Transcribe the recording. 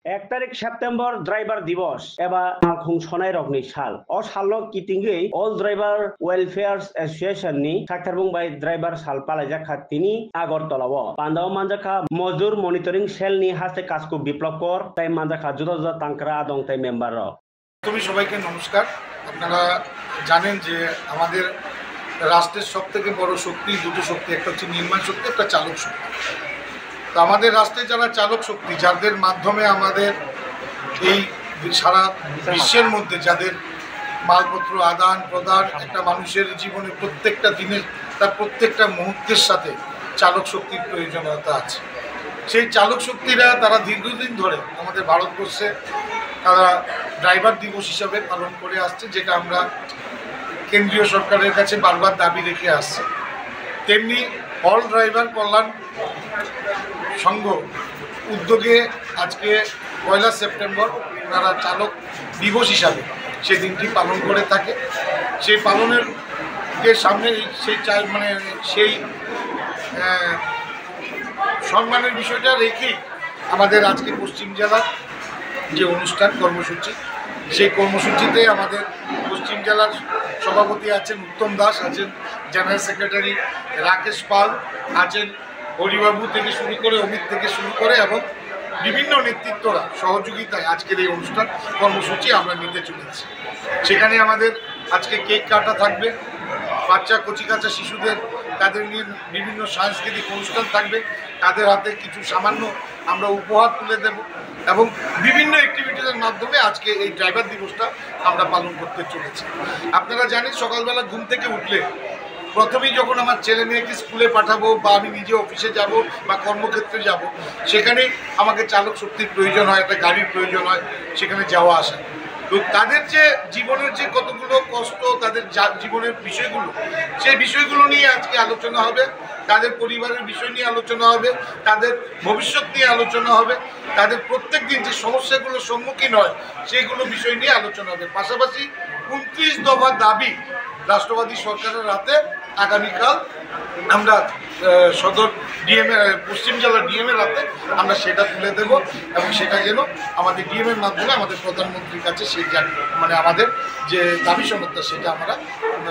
1 तारिख September driver दिवस एबा खुंसनाय रगनि साल अ सालनो किटिंगै अल ड्राइभार वेलफेयर एसोसिएशन नि साक्थार बुंबाय ड्राइभार साल पालायजाखा तिनि आगरतलाव पान्दाव मानजाखा मजदूर मनिटरिंग सेल नि हाते काजको बिप्लव कर ताई मानजाखा जुदा जुदा तांकरा आदं ताई मेम्बार তুমি সবাইকে নমস্কার। আপনারা জানেন যে আমাদের রাষ্ট্রের সবথেকে বড় শক্তি দুটো শক্তি, একটা হচ্ছে নির্মাণ শক্তি, একটা চালক শক্তি। তো আমাদের রাষ্ট্রে যারা চালক শক্তি, যাদের মাধ্যমে আমাদের এই সারা বিশ্বের মধ্যে যাদের মালপত্র আদান প্রদান একটা মানুষের জীবনে প্রত্যেকটা দিনের তার প্রত্যেকটা মুহূর্তের সাথে চালক শক্তির প্রয়োজনীয়তা আছে। সেই চালক শক্তিরা তারা দীর্ঘদিন ধরে আমাদের ভারতবর্ষে তারা ড্রাইভার দিবস হিসাবে পালন করে আসছে, যেটা আমরা কেন্দ্রীয় সরকারের কাছে বারবার দাবি রেখে আসছি। তেমনি অল ড্রাইভার কল্যাণ সংঘ উদ্যোগে আজকে 1 সেপ্টেম্বর ওনারা চালক দিবস হিসাবে সেই দিনটি পালন করে থাকে। সেই পালনের সামনে সেই সম্মানের বিষয়টা রেখেই আমাদের আজকে পশ্চিম জেলার যে অনুষ্ঠান কর্মসূচি, সেই কর্মসূচিতে আমাদের পশ্চিম জেলার সভাপতি আছেন উত্তম দাস, আছেন জেনারেল সেক্রেটারি রাকেশ পাল, আছেন হরিবাবু থেকে শুরু করে অমিত থেকে শুরু করে এবং বিভিন্ন নেতৃত্বরা সহযোগিতায় আজকের এই অনুষ্ঠান কর্মসূচি আমরা নিতে চলেছি। সেখানে আমাদের আজকে কেক কাটা থাকবে, বাচ্চা কচিকাচা শিশুদের তাদের নিয়ে বিভিন্ন সাংস্কৃতিক অনুষ্ঠান থাকবে, তাদের হাতে কিছু সামান্য আমরা উপহার তুলে দেব এবং বিভিন্ন অ্যাক্টিভিটিসের মাধ্যমে আজকে এই ড্রাইভার দিবসটা আমরা পালন করতে চলেছি। আপনারা জানেন সকালবেলা ঘুম থেকে উঠলে প্রথমেই যখন আমার ছেলে মেয়েকে স্কুলে পাঠাবো বা আমি নিজে অফিসে যাব বা কর্মক্ষেত্রে যাব, সেখানে আমাকে চালক শক্তির প্রয়োজন হয়, একটা গাড়ির প্রয়োজন হয় সেখানে যাওয়া আসা। তো তাদের যে জীবনের যে কতগুলো কষ্ট, তাদের জীবনের বিষয়গুলো, সেই বিষয়গুলো নিয়ে আজকে আলোচনা হবে, তাদের পরিবারের বিষয় নিয়ে আলোচনা হবে, তাদের ভবিষ্যৎ নিয়ে আলোচনা হবে, তাদের প্রত্যেক দিন যে সমস্যাগুলোর সম্মুখীন হয় সেইগুলো বিষয় নিয়ে আলোচনা হবে। পাশাপাশি 29 দফা দাবি রাষ্ট্রবাদী সরকারের হাতে আগামীকাল আমরা সদর ডিএম পশ্চিম জেলার ডিএমের হাতে আমরা সেটা তুলে দেব এবং সেটা যেন আমাদের ডিএমের মাধ্যমে আমাদের প্রধানমন্ত্রীর কাছে সেই আমাদের যে দাবি সমর্থ সেটা আমরা